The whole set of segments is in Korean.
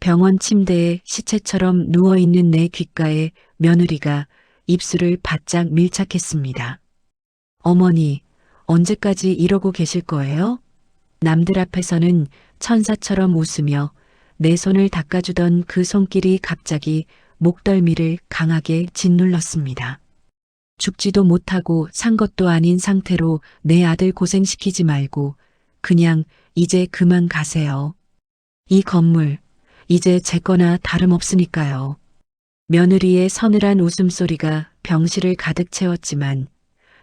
병원 침대에 시체처럼 누워있는 내 귓가에 며느리가 입술을 바짝 밀착했습니다. 어머니, 언제까지 이러고 계실 거예요? 남들 앞에서는 천사처럼 웃으며 내 손을 닦아주던 그 손길이 갑자기 목덜미를 강하게 짓눌렀습니다. 죽지도 못하고 산 것도 아닌 상태로 내 아들 고생시키지 말고 그냥 이제 그만 가세요. 이 건물 이제 제 거나 다름없으니까요. 며느리의 서늘한 웃음소리가 병실을 가득 채웠지만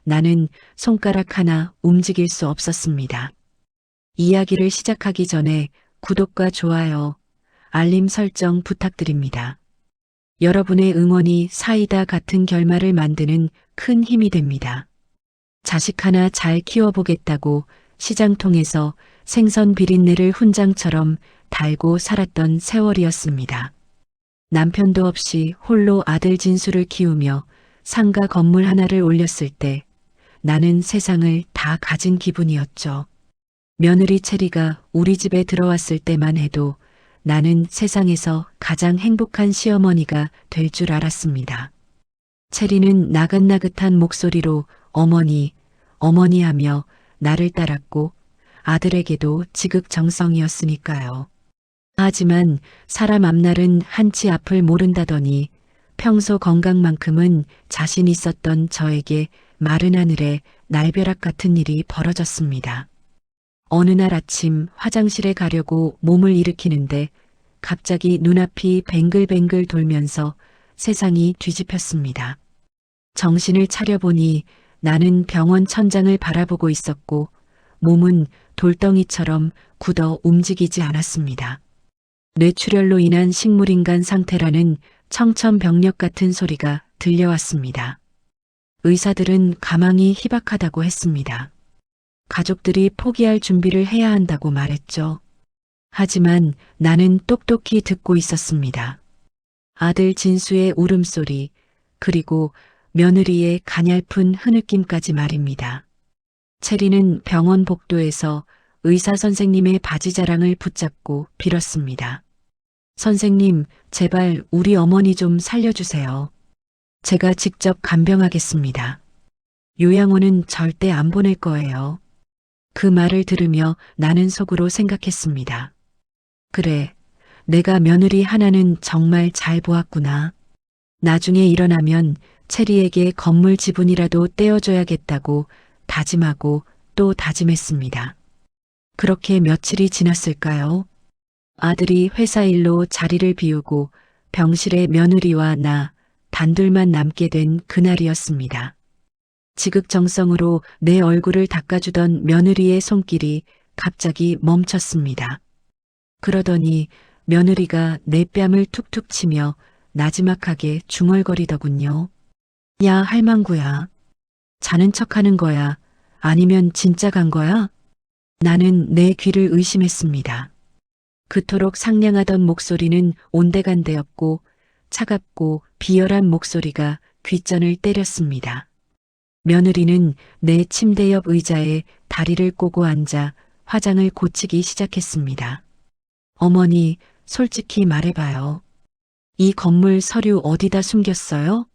나는 손가락 하나 움직일 수 없었습니다. 이야기를 시작하기 전에 구독과 좋아요, 알림 설정 부탁드립니다. 여러분의 응원이 사이다 같은 결말을 만드는 큰 힘이 됩니다. 자식 하나 잘 키워보겠다고 시장통에서 생선 비린내를 훈장처럼 달고 살았던 세월이었습니다. 남편도 없이 홀로 아들 진수를 키우며 상가 건물 하나를 올렸을 때 나는 세상을 다 가진 기분이었죠. 며느리 체리가 우리 집에 들어왔을 때만 해도 나는 세상에서 가장 행복한 시어머니가 될 줄 알았습니다. 체리는 나긋나긋한 목소리로 어머니, 어머니 하며 나를 따랐고 아들에게도 지극정성이었으니까요. 하지만 사람 앞날은 한치 앞을 모른다더니 평소 건강만큼은 자신 있었던 저에게 마른 하늘에 날벼락 같은 일이 벌어졌습니다. 어느 날 아침 화장실에 가려고 몸을 일으키는데 갑자기 눈앞이 뱅글뱅글 돌면서 세상이 뒤집혔습니다. 정신을 차려보니 나는 병원 천장을 바라보고 있었고 몸은 돌덩이처럼 굳어 움직이지 않았습니다. 뇌출혈로 인한 식물인간 상태라는 청천벽력 같은 소리가 들려왔습니다. 의사들은 가망이 희박하다고 했습니다. 가족들이 포기할 준비를 해야 한다고 말했죠. 하지만 나는 똑똑히 듣고 있었습니다. 아들 진수의 울음소리, 그리고 며느리의 가냘픈 흐느낌까지 말입니다. 체리는 병원 복도에서 의사 선생님의 바지 자랑을 붙잡고 빌었습니다. 선생님, 제발 우리 어머니 좀 살려주세요. 제가 직접 간병하겠습니다. 요양원은 절대 안 보낼 거예요. 그 말을 들으며 나는 속으로 생각했습니다. 그래, 내가 며느리 하나는 정말 잘 보았구나. 나중에 일어나면 체리에게 건물 지분이라도 떼어줘야겠다고 다짐하고 또 다짐했습니다. 그렇게 며칠이 지났을까요? 아들이 회사 일로 자리를 비우고 병실에 며느리와 나 단둘만 남게 된 그날이었습니다. 지극정성으로 내 얼굴을 닦아주던 며느리의 손길이 갑자기 멈췄습니다. 그러더니 며느리가 내 뺨을 툭툭 치며 나지막하게 중얼거리더군요. 야, 할망구야. 자는 척하는 거야? 아니면 진짜 간 거야? 나는 내 귀를 의심했습니다. 그토록 상냥하던 목소리는 온데간데없고 차갑고 비열한 목소리가 귓전을 때렸습니다. 며느리는 내 침대 옆 의자에 다리를 꼬고 앉아 화장을 고치기 시작했습니다. 어머니, 솔직히 말해봐요. 이 건물 서류 어디다 숨겼어요?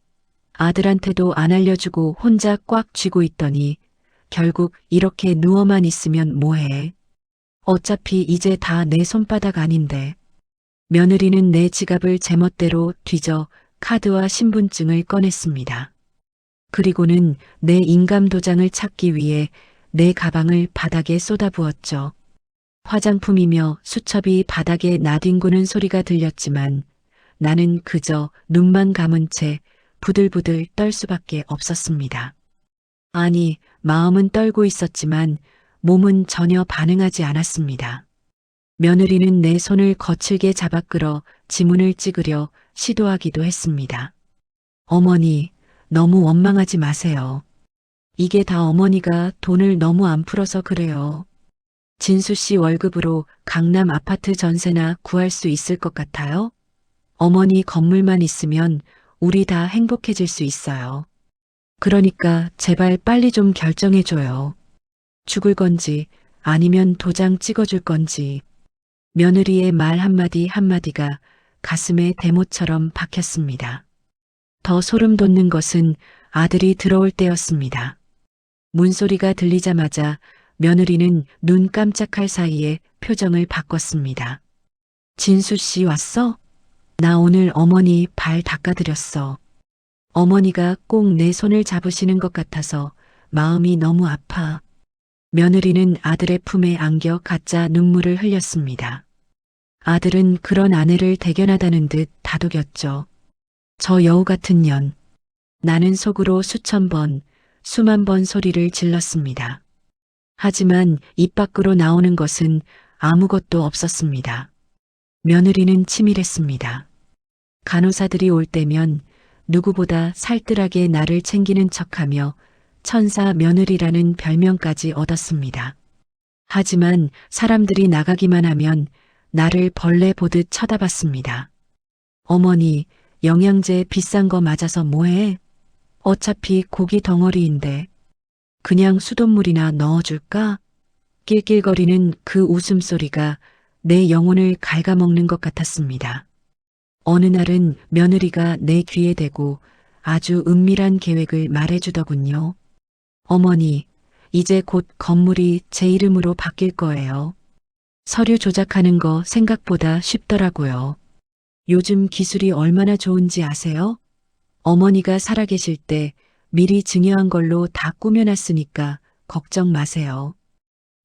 아들한테도 안 알려주고 혼자 꽉 쥐고 있더니 결국 이렇게 누워만 있으면 뭐해? 어차피 이제 다 내 손바닥 아닌데. 며느리는 내 지갑을 제멋대로 뒤져 카드와 신분증을 꺼냈습니다. 그리고는 내 인감도장을 찾기 위해 내 가방을 바닥에 쏟아부었죠. 화장품이며 수첩이 바닥에 나뒹구는 소리가 들렸지만 나는 그저 눈만 감은 채 부들부들 떨 수밖에 없었습니다. 아니, 마음은 떨고 있었지만 몸은 전혀 반응하지 않았습니다. 며느리는 내 손을 거칠게 잡아 끌어 지문을 찍으려 시도하기도 했습니다. 어머니, 너무 원망하지 마세요. 이게 다 어머니가 돈을 너무 안 풀어서 그래요. 진수 씨 월급으로 강남 아파트 전세나 구할 수 있을 것 같아요? 어머니 건물만 있으면 우리 다 행복해질 수 있어요. 그러니까 제발 빨리 좀 결정해줘요. 죽을 건지 아니면 도장 찍어줄 건지. 며느리의 말 한마디 한마디가 가슴에 대못처럼 박혔습니다. 더 소름 돋는 것은 아들이 들어올 때였습니다. 문소리가 들리자마자 며느리는 눈 깜짝할 사이에 표정을 바꿨습니다. 진수 씨 왔어? 나 오늘 어머니 발 닦아드렸어. 어머니가 꼭 내 손을 잡으시는 것 같아서 마음이 너무 아파. 며느리는 아들의 품에 안겨 가짜 눈물을 흘렸습니다. 아들은 그런 아내를 대견하다는 듯 다독였죠. 저 여우 같은 년. 나는 속으로 수천 번, 수만 번 소리를 질렀습니다. 하지만 입 밖으로 나오는 것은 아무것도 없었습니다. 며느리는 치밀했습니다. 간호사들이 올 때면 누구보다 살뜰하게 나를 챙기는 척하며 천사 며느리라는 별명까지 얻었습니다. 하지만 사람들이 나가기만 하면 나를 벌레 보듯 쳐다봤습니다. 어머니, 영양제 비싼 거 맞아서 뭐해? 어차피 고기 덩어리인데 그냥 수돗물이나 넣어줄까? 낄낄거리는 그 웃음소리가 내 영혼을 갉아먹는 것 같았습니다. 어느 날은 며느리가 내 귀에 대고 아주 은밀한 계획을 말해주더군요. 어머니, 이제 곧 건물이 제 이름으로 바뀔 거예요. 서류 조작하는 거 생각보다 쉽더라고요. 요즘 기술이 얼마나 좋은지 아세요? 어머니가 살아계실 때 미리 증여한 걸로 다 꾸며놨으니까 걱정 마세요.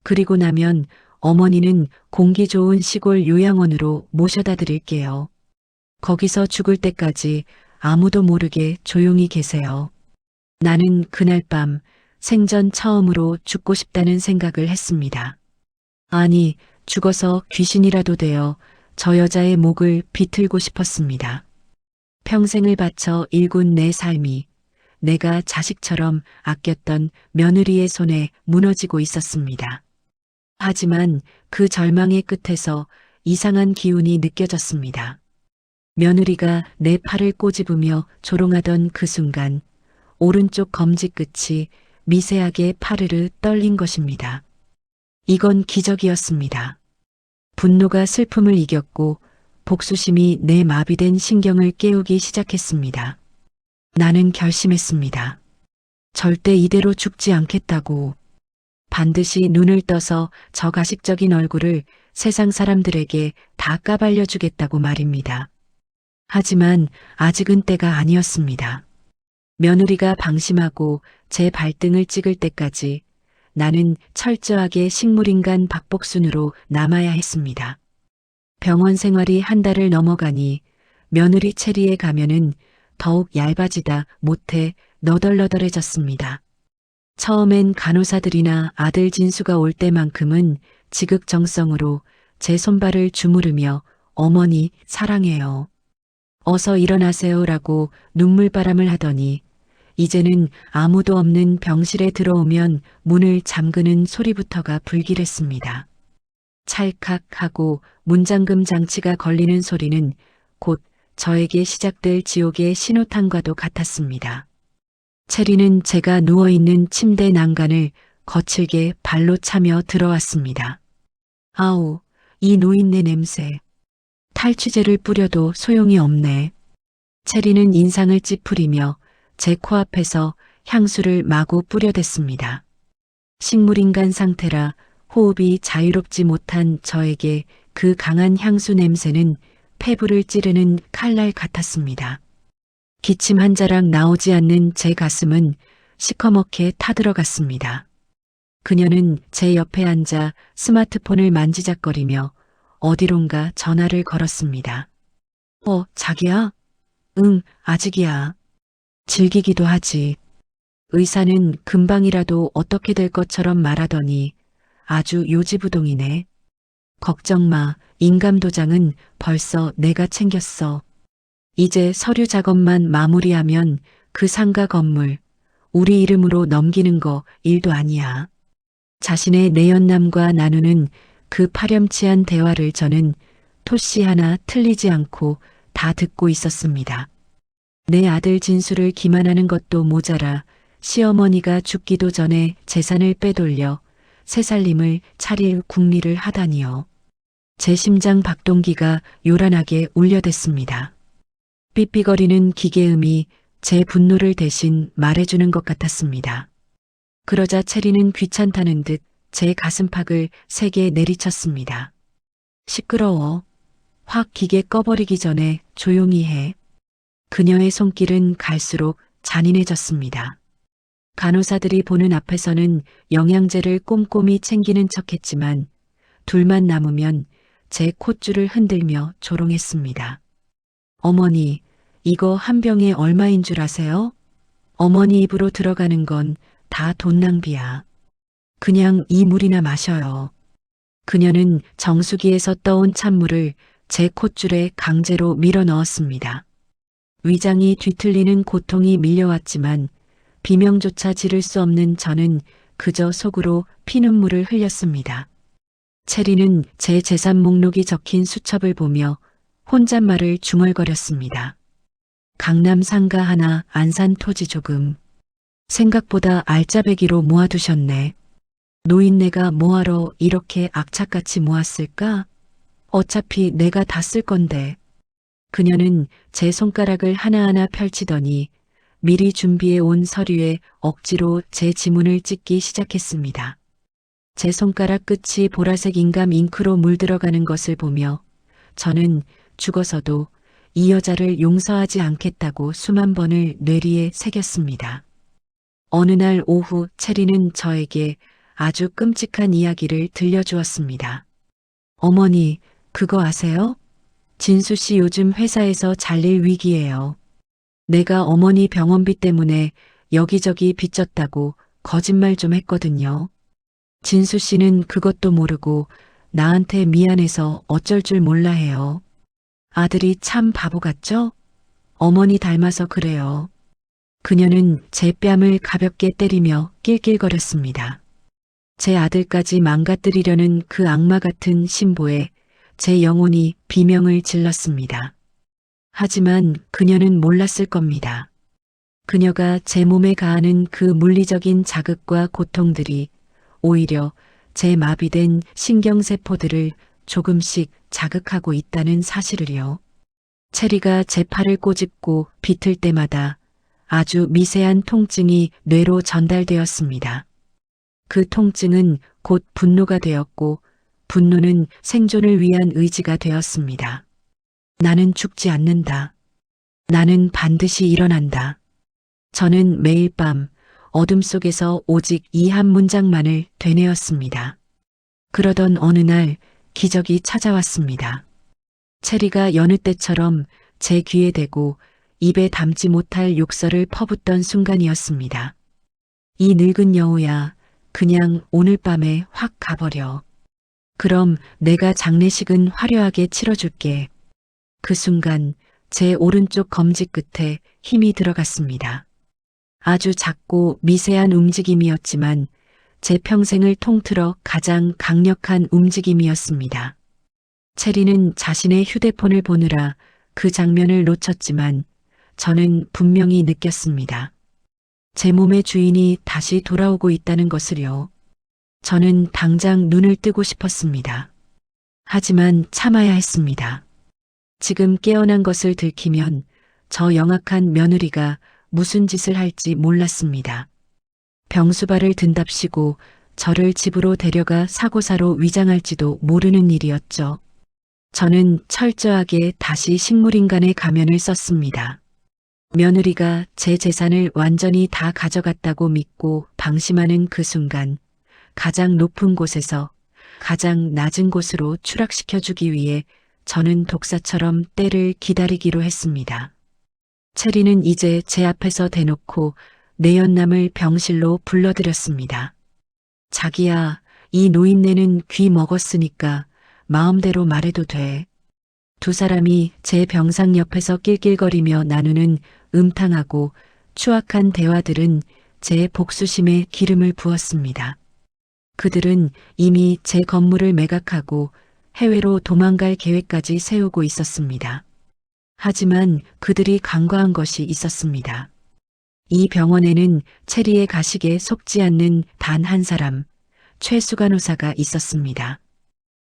그리고 나면 어머니는 공기 좋은 시골 요양원으로 모셔다 드릴게요. 거기서 죽을 때까지 아무도 모르게 조용히 계세요. 나는 그날 밤 생전 처음으로 죽고 싶다는 생각을 했습니다. 아니, 죽어서 귀신이라도 되어 저 여자의 목을 비틀고 싶었습니다. 평생을 바쳐 일군 내 삶이 내가 자식처럼 아꼈던 며느리의 손에 무너지고 있었습니다. 하지만 그 절망의 끝에서 이상한 기운이 느껴졌습니다. 며느리가 내 팔을 꼬집으며 조롱하던 그 순간 오른쪽 검지 끝이 미세하게 파르르 떨린 것입니다. 이건 기적이었습니다. 분노가 슬픔을 이겼고 복수심이 내 마비된 신경을 깨우기 시작했습니다. 나는 결심했습니다. 절대 이대로 죽지 않겠다고. 반드시 눈을 떠서 저 가식적인 얼굴을 세상 사람들에게 다 까발려 주겠다고 말입니다. 하지만 아직은 때가 아니었습니다. 며느리가 방심하고 제 발등을 찍을 때까지 나는 철저하게 식물인간 박복순으로 남아야 했습니다. 병원 생활이 한 달을 넘어가니 며느리 체리의 가면은 더욱 얇아지다 못해 너덜너덜해졌습니다. 처음엔 간호사들이나 아들 진수가 올 때만큼은 지극정성으로 제 손발을 주무르며 어머니 사랑해요. 어서 일어나세요라고 눈물바람을 하더니 이제는 아무도 없는 병실에 들어오면 문을 잠그는 소리부터가 불길했습니다. 찰칵하고 문잠금 장치가 걸리는 소리는 곧 저에게 시작될 지옥의 신호탄과도 같았습니다. 체리는 제가 누워있는 침대 난간을 거칠게 발로 차며 들어왔습니다. 아우, 이 노인네 냄새. 탈취제를 뿌려도 소용이 없네. 체리는 인상을 찌푸리며 제 코앞에서 향수를 마구 뿌려댔습니다. 식물인간 상태라 호흡이 자유롭지 못한 저에게 그 강한 향수 냄새는 폐부를 찌르는 칼날 같았습니다. 기침 한 자락 나오지 않는 제 가슴은 시커멓게 타들어갔습니다. 그녀는 제 옆에 앉아 스마트폰을 만지작거리며 어디론가 전화를 걸었습니다. 자기야? 응, 아직이야. 즐기기도 하지. 의사는 금방이라도 어떻게 될 것처럼 말하더니 아주 요지부동이네. 걱정 마, 인감도장은 벌써 내가 챙겼어. 이제 서류 작업만 마무리하면 그 상가 건물 우리 이름으로 넘기는 거 일도 아니야. 자신의 내연남과 나누는 그 파렴치한 대화를 저는 토씨 하나 틀리지 않고 다 듣고 있었습니다. 내 아들 진수를 기만하는 것도 모자라 시어머니가 죽기도 전에 재산을 빼돌려 새살림을 차릴 궁리를 하다니요. 제 심장 박동기가 요란하게 울려댔습니다. 삐삐거리는 기계음이 제 분노를 대신 말해주는 것 같았습니다. 그러자 체리는 귀찮다는 듯 제 가슴팍을 세게 내리쳤습니다. 시끄러워. 확 기계 꺼버리기 전에 조용히 해. 그녀의 손길은 갈수록 잔인해졌습니다. 간호사들이 보는 앞에서는 영양제를 꼼꼼히 챙기는 척했지만 둘만 남으면 제 콧줄을 흔들며 조롱했습니다. 어머니, 이거 한 병에 얼마인 줄 아세요? 어머니 입으로 들어가는 건 다 돈 낭비야. 그냥 이 물이나 마셔요. 그녀는 정수기에서 떠온 찬물을 제 콧줄에 강제로 밀어 넣었습니다. 위장이 뒤틀리는 고통이 밀려왔지만 비명조차 지를 수 없는 저는 그저 속으로 피눈물을 흘렸습니다. 체리는 제 재산 목록이 적힌 수첩을 보며 혼잣말을 중얼거렸습니다. 강남 상가 하나, 안산 토지 조금. 생각보다 알짜배기로 모아두셨네. 노인네가 뭐하러 이렇게 악착같이 모았을까? 어차피 내가 다 쓸 건데. 그녀는 제 손가락을 하나하나 펼치더니 미리 준비해 온 서류에 억지로 제 지문을 찍기 시작했습니다. 제 손가락 끝이 보라색 인감 잉크로 물들어가는 것을 보며 저는 죽어서도 이 여자를 용서하지 않겠다고 수만 번을 뇌리에 새겼습니다. 어느 날 오후 체리는 저에게 아주 끔찍한 이야기를 들려주었습니다. 어머니, 그거 아세요? 진수 씨 요즘 회사에서 잘릴 위기예요. 내가 어머니 병원비 때문에 여기저기 빚졌다고 거짓말 좀 했거든요. 진수 씨는 그것도 모르고 나한테 미안해서 어쩔 줄 몰라 해요. 아들이 참 바보 같죠? 어머니 닮아서 그래요. 그녀는 제 뺨을 가볍게 때리며 낄낄거렸습니다. 제 아들까지 망가뜨리려는 그 악마 같은 신보에 제 영혼이 비명을 질렀습니다. 하지만 그녀는 몰랐을 겁니다. 그녀가 제 몸에 가하는 그 물리적인 자극과 고통들이 오히려 제 마비된 신경세포들을 조금씩 자극하고 있다는 사실을요. 체리가 제 팔을 꼬집고 비틀 때마다 아주 미세한 통증이 뇌로 전달되었습니다. 그 통증은 곧 분노가 되었고 분노는 생존을 위한 의지가 되었습니다. 나는 죽지 않는다. 나는 반드시 일어난다. 저는 매일 밤 어둠 속에서 오직 이 한 문장만을 되뇌었습니다. 그러던 어느 날 기적이 찾아왔습니다. 체리가 여느 때처럼 제 귀에 대고 입에 담지 못할 욕설을 퍼붓던 순간이었습니다. 이 늙은 여우야, 그냥 오늘 밤에 확 가버려. 그럼 내가 장례식은 화려하게 치러줄게. 그 순간 제 오른쪽 검지 끝에 힘이 들어갔습니다. 아주 작고 미세한 움직임이었지만 제 평생을 통틀어 가장 강력한 움직임이었습니다. 체리는 자신의 휴대폰을 보느라 그 장면을 놓쳤지만 저는 분명히 느꼈습니다. 제 몸의 주인이 다시 돌아오고 있다는 것을요. 저는 당장 눈을 뜨고 싶었습니다. 하지만 참아야 했습니다. 지금 깨어난 것을 들키면 저 영악한 며느리가 무슨 짓을 할지 몰랐습니다. 병수발을 든답시고 저를 집으로 데려가 사고사로 위장할지도 모르는 일이었죠. 저는 철저하게 다시 식물인간의 가면을 썼습니다. 며느리가 제 재산을 완전히 다 가져갔다고 믿고 방심하는 그 순간 가장 높은 곳에서 가장 낮은 곳으로 추락시켜주기 위해 저는 독사처럼 때를 기다리기로 했습니다. 체리는 이제 제 앞에서 대놓고 내연남을 병실로 불러들였습니다. 자기야, 이 노인네는 귀 먹었으니까 마음대로 말해도 돼. 두 사람이 제 병상 옆에서 낄낄거리며 나누는 음탕하고 추악한 대화들은 제 복수심에 기름을 부었습니다. 그들은 이미 제 건물을 매각하고 해외로 도망갈 계획까지 세우고 있었습니다. 하지만 그들이 간과한 것이 있었습니다. 이 병원에는 체리의 가식에 속지 않는 단 한 사람, 최수 간호사가 있었습니다.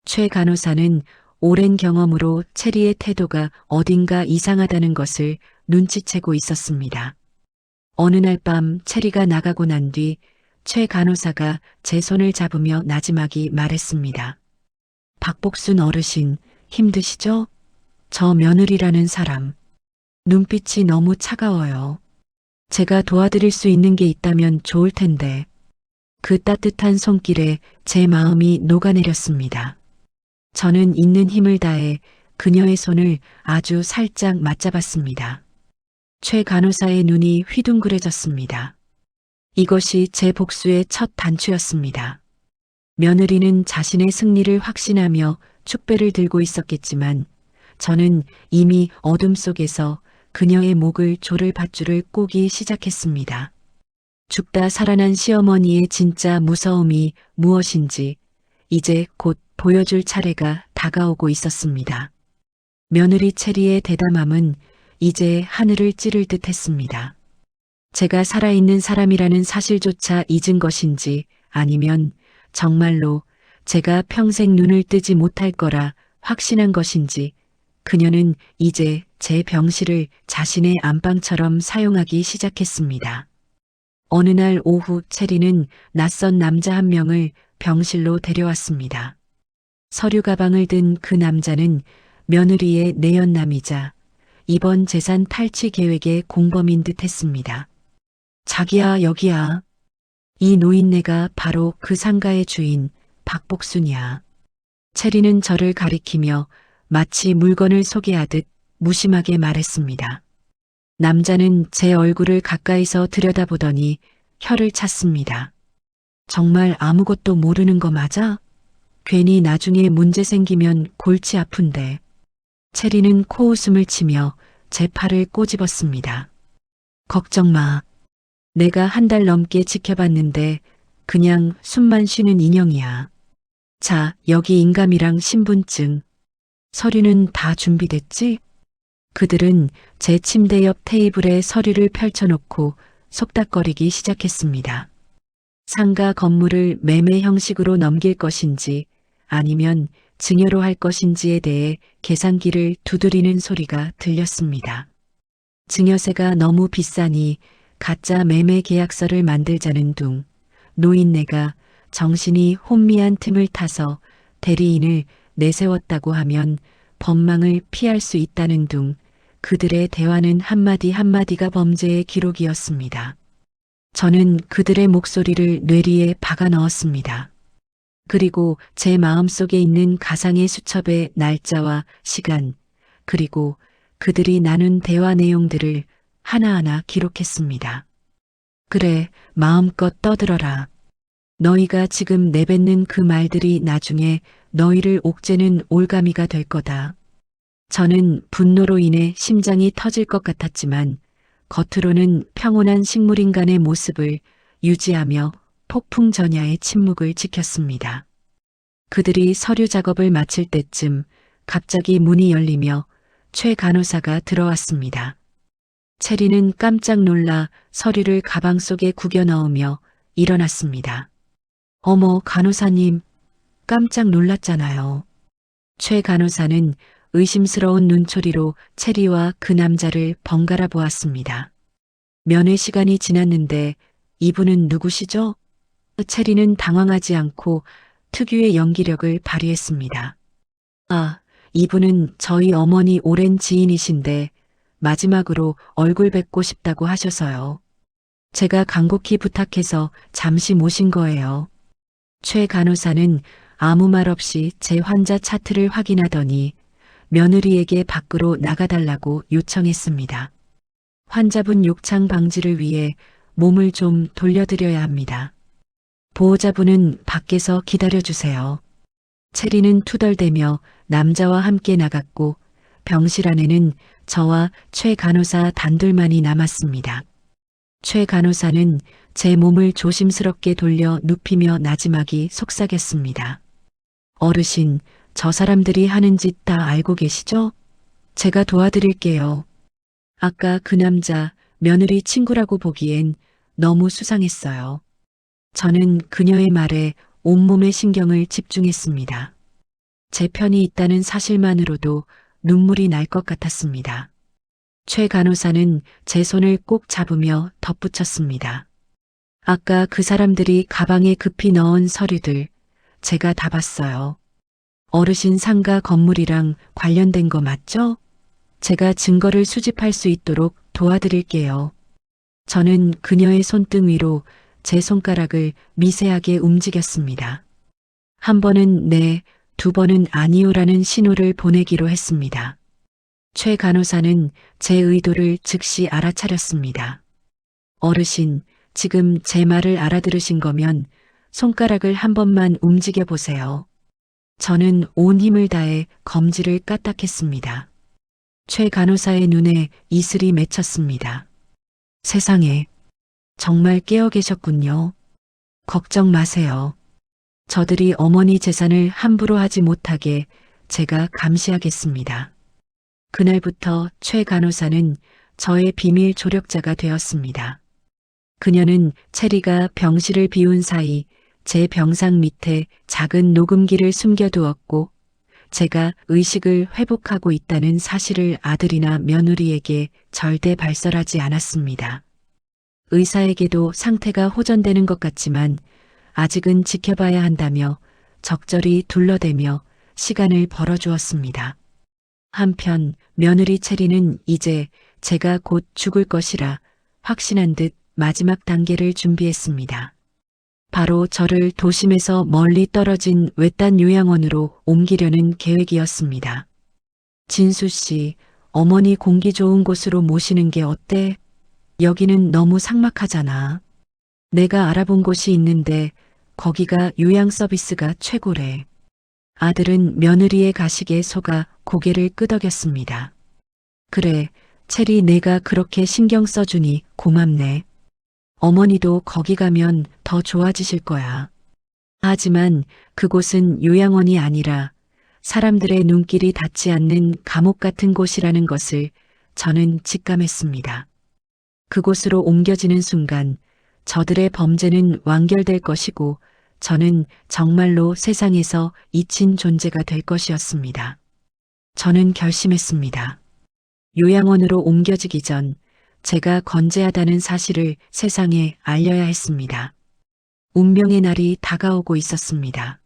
최 간호사는 오랜 경험으로 체리의 태도가 어딘가 이상하다는 것을 눈치채고 있었습니다. 어느 날 밤 체리가 나가고 난 뒤 최 간호사가 제 손을 잡으며 나지막이 말했습니다. 박복순 어르신, 힘드시죠? 저 며느리라는 사람. 눈빛이 너무 차가워요. 제가 도와드릴 수 있는 게 있다면 좋을 텐데. 그 따뜻한 손길에 제 마음이 녹아내렸습니다. 저는 있는 힘을 다해 그녀의 손을 아주 살짝 맞잡았습니다. 최 간호사의 눈이 휘둥그레졌습니다. 이것이 제 복수의 첫 단추였습니다. 며느리는 자신의 승리를 확신하며 축배를 들고 있었겠지만 저는 이미 어둠 속에서 그녀의 목을 조를 밧줄을 꼬기 시작했습니다. 죽다 살아난 시어머니의 진짜 무서움이 무엇인지 이제 곧 보여줄 차례가 다가오고 있었습니다. 며느리 체리의 대담함은 이제 하늘을 찌를 듯 했습니다. 제가 살아있는 사람이라는 사실조차 잊은 것인지 아니면 정말로 제가 평생 눈을 뜨지 못할 거라 확신한 것인지 그녀는 이제 제 병실을 자신의 안방처럼 사용하기 시작했습니다. 어느 날 오후 체리는 낯선 남자 한 명을 병실로 데려왔습니다. 서류 가방을 든 그 남자는 며느리의 내연남이자 이번 재산 탈취 계획의 공범인 듯 했습니다. 자기야, 여기야. 이 노인네가 바로 그 상가의 주인 박복순이야. 체리는 저를 가리키며 마치 물건을 소개하듯 무심하게 말했습니다. 남자는 제 얼굴을 가까이서 들여다보더니 혀를 찼습니다. 정말 아무것도 모르는 거 맞아? 괜히 나중에 문제 생기면 골치 아픈데. 체리는 코웃음을 치며 제 팔을 꼬집었습니다. 걱정 마. 내가 한 달 넘게 지켜봤는데 그냥 숨만 쉬는 인형이야. 자, 여기 인감이랑 신분증. 서류는 다 준비됐지? 그들은 제 침대 옆 테이블에 서류를 펼쳐놓고 속닥거리기 시작했습니다. 상가 건물을 매매 형식으로 넘길 것인지 아니면 증여로 할 것인지에 대해 계산기를 두드리는 소리가 들렸습니다. 증여세가 너무 비싸니 가짜 매매 계약서를 만들자는 둥 노인네가 정신이 혼미한 틈을 타서 대리인을 내세웠다고 하면 법망을 피할 수 있다는 둥 그들의 대화는 한마디 한마디가 범죄의 기록이었습니다. 저는 그들의 목소리를 뇌리에 박아 넣었습니다. 그리고 제 마음속에 있는 가상의 수첩의 날짜와 시간, 그리고 그들이 나눈 대화 내용들을 하나하나 기록했습니다. 그래, 마음껏 떠들어라. 너희가 지금 내뱉는 그 말들이 나중에 너희를 옥죄는 올가미가 될 거다. 저는 분노로 인해 심장이 터질 것 같았지만 겉으로는 평온한 식물인간의 모습을 유지하며 폭풍 전야의 침묵을 지켰습니다. 그들이 서류 작업을 마칠 때쯤 갑자기 문이 열리며 최 간호사가 들어왔습니다. 체리는 깜짝 놀라 서류를 가방 속에 구겨 넣으며 일어났습니다. 어머, 간호사님, 깜짝 놀랐잖아요. 최 간호사는 의심스러운 눈초리로 체리와 그 남자를 번갈아 보았습니다. 면회 시간이 지났는데 이분은 누구시죠? 체리는 당황하지 않고 특유의 연기력을 발휘했습니다. 아, 이분은 저희 어머니 오랜 지인이신데 마지막으로 얼굴 뵙고 싶다고 하셔서요. 제가 간곡히 부탁해서 잠시 모신 거예요. 최 간호사는 아무 말 없이 제 환자 차트를 확인하더니 며느리에게 밖으로 나가달라고 요청했습니다. 환자분 욕창 방지를 위해 몸을 좀 돌려드려야 합니다. 보호자분은 밖에서 기다려주세요. 체리는 투덜대며 남자와 함께 나갔고 병실 안에는 저와 최 간호사 단둘만이 남았습니다. 최 간호사는 제 몸을 조심스럽게 돌려 눕히며 나지막이 속삭였습니다. 어르신, 저 사람들이 하는 짓 다 알고 계시죠? 제가 도와드릴게요. 아까 그 남자 며느리 친구라고 보기엔 너무 수상했어요. 저는 그녀의 말에 온몸의 신경을 집중했습니다. 제 편이 있다는 사실만으로도 눈물이 날 것 같았습니다. 최 간호사는 제 손을 꼭 잡으며 덧붙였습니다. 아까 그 사람들이 가방에 급히 넣은 서류들 제가 다 봤어요. 어르신 상가 건물이랑 관련된 거 맞죠? 제가 증거를 수집할 수 있도록 도와드릴게요. 저는 그녀의 손등 위로 제 손가락을 미세하게 움직였습니다. 한 번은 네, 두 번은 아니요라는 신호를 보내기로 했습니다. 최 간호사는 제 의도를 즉시 알아차렸습니다. 어르신, 지금 제 말을 알아들으신 거면 손가락을 한 번만 움직여 보세요. 저는 온 힘을 다해 검지를 까딱했습니다. 최 간호사의 눈에 이슬이 맺혔습니다. 세상에, 정말 깨어 계셨군요. 걱정 마세요. 저들이 어머니 재산을 함부로 하지 못하게 제가 감시하겠습니다. 그날부터 최 간호사는 저의 비밀 조력자가 되었습니다. 그녀는 체리가 병실을 비운 사이 제 병상 밑에 작은 녹음기를 숨겨두었고 제가 의식을 회복하고 있다는 사실을 아들이나 며느리에게 절대 발설하지 않았습니다. 의사에게도 상태가 호전되는 것 같지만 아직은 지켜봐야 한다며 적절히 둘러대며 시간을 벌어주었습니다. 한편 며느리 체리는 이제 제가 곧 죽을 것이라 확신한 듯 마지막 단계를 준비했습니다. 바로 저를 도심에서 멀리 떨어진 외딴 요양원으로 옮기려는 계획이었습니다. 진수 씨, 어머니 공기 좋은 곳으로 모시는 게 어때? 여기는 너무 삭막하잖아. 내가 알아본 곳이 있는데 거기가 요양 서비스가 최고래. 아들은 며느리의 가식에 속아 고개를 끄덕였습니다. 그래, 체리 내가 그렇게 신경 써주니 고맙네. 어머니도 거기 가면 더 좋아지실 거야. 하지만 그곳은 요양원이 아니라 사람들의 눈길이 닿지 않는 감옥 같은 곳이라는 것을 저는 직감했습니다. 그곳으로 옮겨지는 순간 저들의 범죄는 완결될 것이고 저는 정말로 세상에서 잊힌 존재가 될 것이었습니다. 저는 결심했습니다. 요양원으로 옮겨지기 전 제가 건재하다는 사실을 세상에 알려야 했습니다. 운명의 날이 다가오고 있었습니다.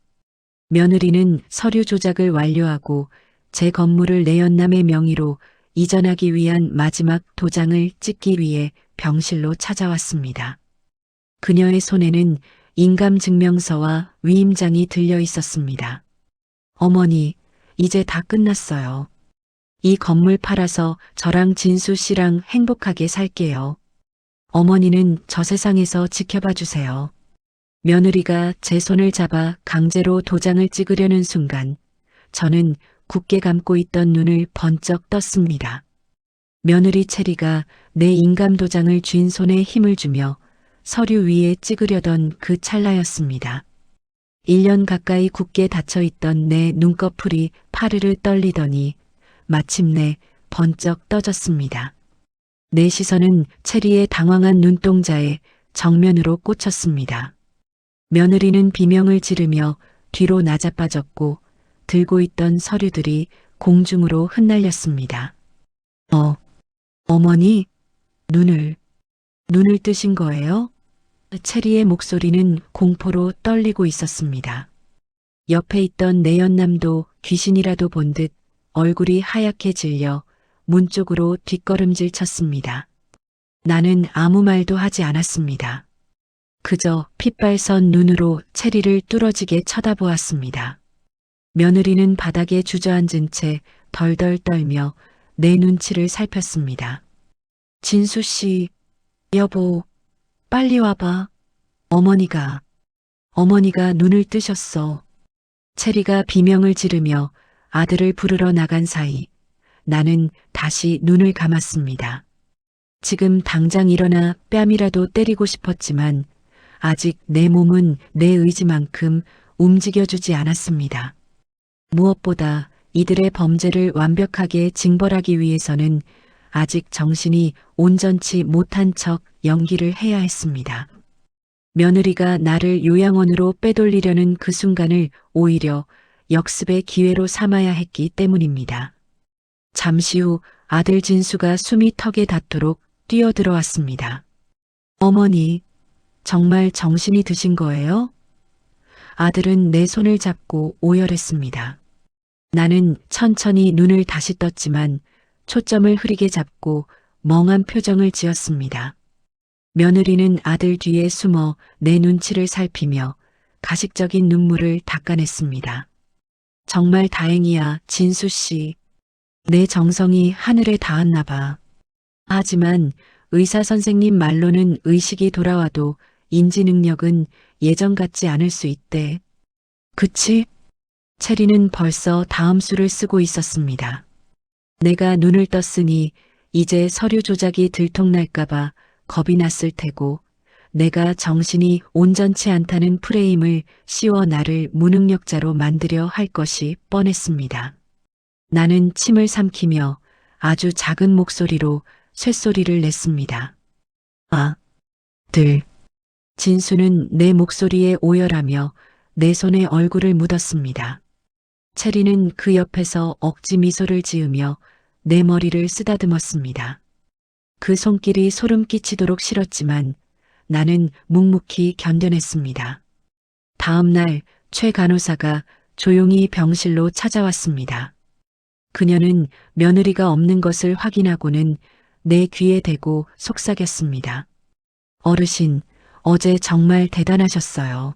며느리는 서류 조작을 완료하고 제 건물을 내 연남의 명의로 이전하기 위한 마지막 도장을 찍기 위해 병실로 찾아왔습니다. 그녀의 손에는 인감증명서와 위임장이 들려 있었습니다. 어머니, 이제 다 끝났어요. 이 건물 팔아서 저랑 진수 씨랑 행복하게 살게요. 어머니는 저 세상에서 지켜봐 주세요. 며느리가 제 손을 잡아 강제로 도장을 찍으려는 순간 저는 굳게 감고 있던 눈을 번쩍 떴습니다. 며느리 체리가 내 인감 도장을 쥔 손에 힘을 주며 서류 위에 찍으려던 그 찰나였습니다. 1년 가까이 굳게 닫혀있던 내 눈꺼풀이 파르르 떨리더니 마침내 번쩍 떠졌습니다. 내 시선은 체리의 당황한 눈동자에 정면으로 꽂혔습니다. 며느리는 비명을 지르며 뒤로 나자빠졌고 들고 있던 서류들이 공중으로 흩날렸습니다. 어머니, 눈을 뜨신 거예요? 체리의 목소리는 공포로 떨리고 있었습니다. 옆에 있던 내연남도 귀신이라도 본 듯 얼굴이 하얗게 질려 문 쪽으로 뒷걸음질 쳤습니다. 나는 아무 말도 하지 않았습니다. 그저 핏발선 눈으로 체리를 뚫어지게 쳐다보았습니다. 며느리는 바닥에 주저앉은 채 덜덜 떨며 내 눈치를 살폈습니다. 진수 씨, 여보, 빨리 와봐. 어머니가 눈을 뜨셨어. 체리가 비명을 지르며 아들을 부르러 나간 사이 나는 다시 눈을 감았습니다. 지금 당장 일어나 뺨이라도 때리고 싶었지만 아직 내 몸은 내 의지만큼 움직여주지 않았습니다. 무엇보다 이들의 범죄를 완벽하게 징벌하기 위해서는 아직 정신이 온전치 못한 척 연기를 해야 했습니다. 며느리가 나를 요양원으로 빼돌리려는 그 순간을 오히려 역습의 기회로 삼아야 했기 때문입니다. 잠시 후 아들 진수가 숨이 턱에 닿도록 뛰어들어왔습니다. 어머니, 정말 정신이 드신 거예요? 아들은 내 손을 잡고 오열했습니다. 나는 천천히 눈을 다시 떴지만 초점을 흐리게 잡고 멍한 표정을 지었습니다. 며느리는 아들 뒤에 숨어 내 눈치를 살피며 가식적인 눈물을 닦아냈습니다. 정말 다행이야, 진수 씨. 내 정성이 하늘에 닿았나 봐. 하지만 의사 선생님 말로는 의식이 돌아와도 인지 능력은 예전 같지 않을 수 있대. 그치? 체리는 벌써 다음 수를 쓰고 있었습니다. 내가 눈을 떴으니 이제 서류 조작이 들통날까봐 겁이 났을 테고 내가 정신이 온전치 않다는 프레임을 씌워 나를 무능력자로 만들려 할 것이 뻔했습니다. 나는 침을 삼키며 아주 작은 목소리로 쇳소리를 냈습니다. 들. 진수는 내 목소리에 오열하며 내 손에 얼굴을 묻었습니다. 체리는 그 옆에서 억지 미소를 지으며 내 머리를 쓰다듬었습니다. 그 손길이 소름 끼치도록 싫었지만 나는 묵묵히 견뎌냈습니다. 다음 날 최 간호사가 조용히 병실로 찾아왔습니다. 그녀는 며느리가 없는 것을 확인하고는 내 귀에 대고 속삭였습니다. 어르신, 어제 정말 대단하셨어요.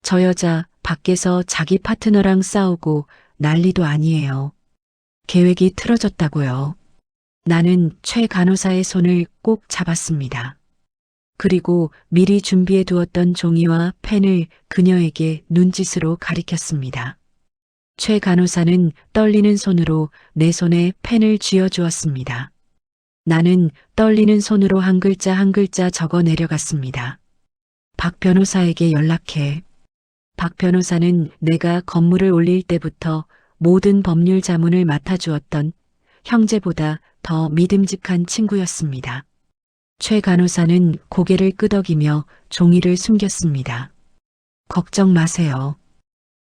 저 여자 밖에서 자기 파트너랑 싸우고 난리도 아니에요. 계획이 틀어졌다고요. 나는 최 간호사의 손을 꼭 잡았습니다. 그리고 미리 준비해 두었던 종이와 펜을 그녀에게 눈짓으로 가리켰습니다. 최 간호사는 떨리는 손으로 내 손에 펜을 쥐어주었습니다. 나는 떨리는 손으로 한 글자 한 글자 적어 내려갔습니다. 박 변호사에게 연락해. 박 변호사는 내가 건물을 올릴 때부터 모든 법률 자문을 맡아주었던 형제보다 더 믿음직한 친구였습니다. 최 간호사는 고개를 끄덕이며 종이를 숨겼습니다. 걱정 마세요.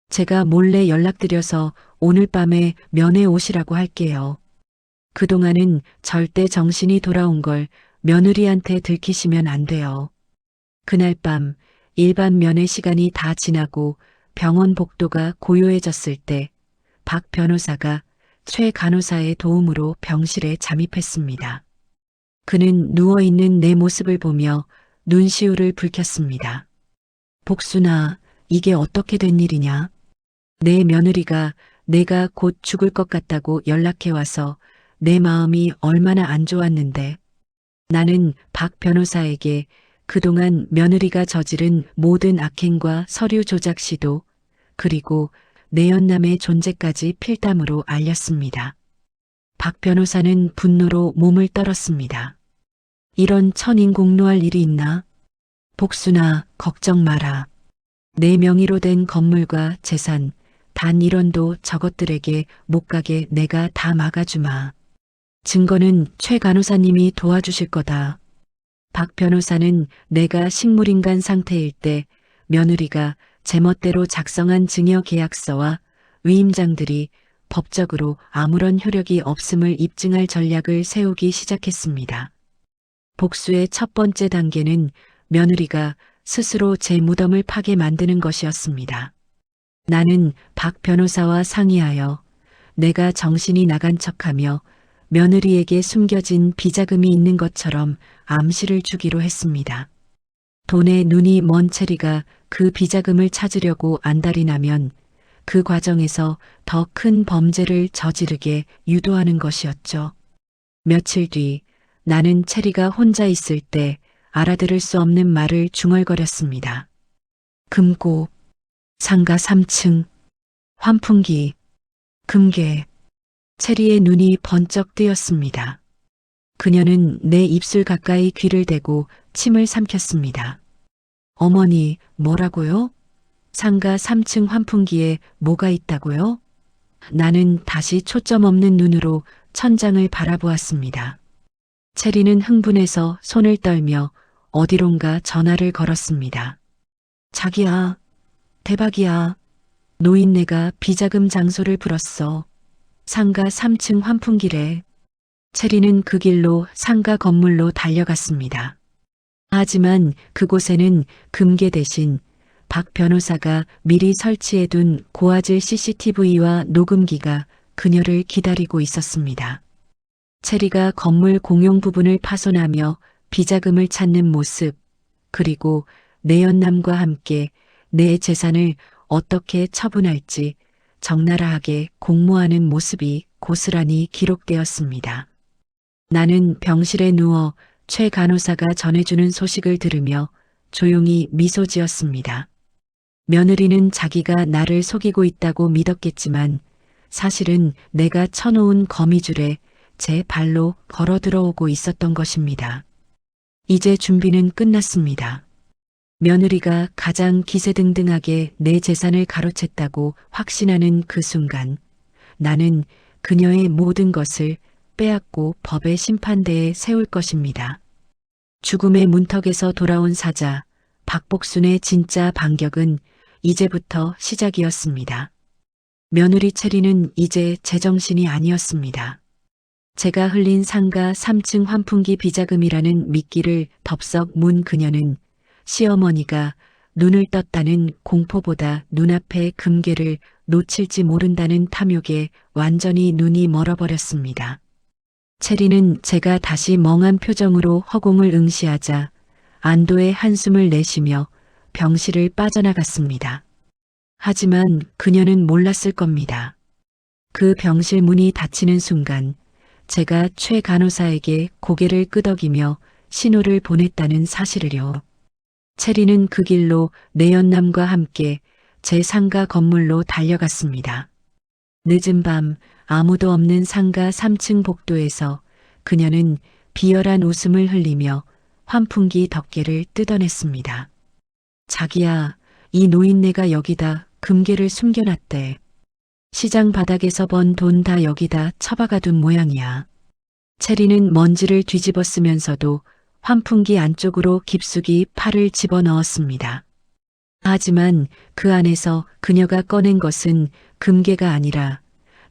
제가 몰래 연락드려서 오늘 밤에 면회 오시라고 할게요. 그동안은 절대 정신이 돌아온 걸 며느리한테 들키시면 안 돼요. 그날 밤 일반 면회 시간이 다 지나고 병원 복도가 고요해졌을 때 박 변호사가 최 간호사의 도움으로 병실에 잠입했습니다. 그는 누워있는 내 모습을 보며 눈시울을 붉혔습니다. 복순아, 이게 어떻게 된 일이냐? 내 며느리가 내가 곧 죽을 것 같다고 연락해와서 내 마음이 얼마나 안 좋았는데 나는 박 변호사에게 그동안 며느리가 저지른 모든 악행과 서류 조작 시도 그리고 내연남의 존재까지 필담으로 알렸습니다. 박 변호사는 분노로 몸을 떨었습니다. 이런 천인공노할 일이 있나? 복순아, 걱정 마라. 내 명의로 된 건물과 재산, 단 1원도 저것들에게 못 가게 내가 다 막아주마. 증거는 최 간호사님이 도와주실 거다. 박 변호사는 내가 식물인간 상태일 때 며느리가 제멋대로 작성한 증여 계약서와 위임장들이 법적으로 아무런 효력이 없음을 입증할 전략을 세우기 시작했습니다. 복수의 첫 번째 단계는 며느리가 스스로 제 무덤을 파게 만드는 것이었습니다. 나는 박 변호사와 상의하여 내가 정신이 나간 척하며 며느리에게 숨겨진 비자금이 있는 것처럼 암시를 주기로 했습니다. 돈에 눈이 먼 체리가 그 비자금을 찾으려고 안달이 나면 그 과정에서 더 큰 범죄를 저지르게 유도하는 것이었죠. 며칠 뒤 나는 체리가 혼자 있을 때 알아들을 수 없는 말을 중얼거렸습니다. 금고, 상가 3층, 환풍기, 금괴. 체리의 눈이 번쩍 뜨였습니다. 그녀는 내 입술 가까이 귀를 대고 침을 삼켰습니다. 어머니, 뭐라고요? 상가 3층 환풍기에 뭐가 있다고요? 나는 다시 초점 없는 눈으로 천장을 바라보았습니다. 체리는 흥분해서 손을 떨며 어디론가 전화를 걸었습니다. 자기야, 대박이야. 노인네가 비자금 장소를 불었어. 상가 3층 환풍기래. 체리는 그 길로 상가 건물로 달려갔습니다. 하지만 그곳에는 금괴 대신 박 변호사가 미리 설치해둔 고화질 CCTV와 녹음기가 그녀를 기다리고 있었습니다. 체리가 건물 공용 부분을 파손하며 비자금을 찾는 모습, 그리고 내연남과 함께 내 재산을 어떻게 처분할지 적나라하게 공모하는 모습이 고스란히 기록되었습니다. 나는 병실에 누워 최 간호사가 전해주는 소식을 들으며 조용히 미소 지었습니다. 며느리는 자기가 나를 속이고 있다고 믿었겠지만 사실은 내가 쳐놓은 거미줄에 제 발로 걸어 들어오고 있었던 것입니다. 이제 준비는 끝났습니다. 며느리가 가장 기세등등하게 내 재산을 가로챘다고 확신하는 그 순간 나는 그녀의 모든 것을 빼앗고 법의 심판대에 세울 것입니다. 죽음의 문턱에서 돌아온 사자, 박복순의 진짜 반격은 이제부터 시작이었습니다. 며느리 체리는 이제 제정신이 아니었습니다. 제가 흘린 상가 3층 환풍기 비자금이라는 미끼를 덥석 문 그녀는 시어머니가 눈을 떴다는 공포보다 눈앞의 금괴를 놓칠지 모른다는 탐욕에 완전히 눈이 멀어버렸습니다. 체리는 제가 다시 멍한 표정으로 허공을 응시하자 안도의 한숨을 내쉬며 병실을 빠져나갔습니다. 하지만 그녀는 몰랐을 겁니다. 그 병실 문이 닫히는 순간 제가 최 간호사에게 고개를 끄덕이며 신호를 보냈다는 사실을요. 체리는 그 길로 내연남과 함께 제 상가 건물로 달려갔습니다. 늦은 밤 아무도 없는 상가 3층 복도에서 그녀는 비열한 웃음을 흘리며 환풍기 덮개를 뜯어냈습니다. 자기야, 이 노인네가 여기다 금괴를 숨겨놨대. 시장 바닥에서 번 돈 다 여기다 처박아둔 모양이야. 체리는 먼지를 뒤집어 쓰면서도 환풍기 안쪽으로 깊숙이 팔을 집어넣었습니다. 하지만 그 안에서 그녀가 꺼낸 것은 금괴가 아니라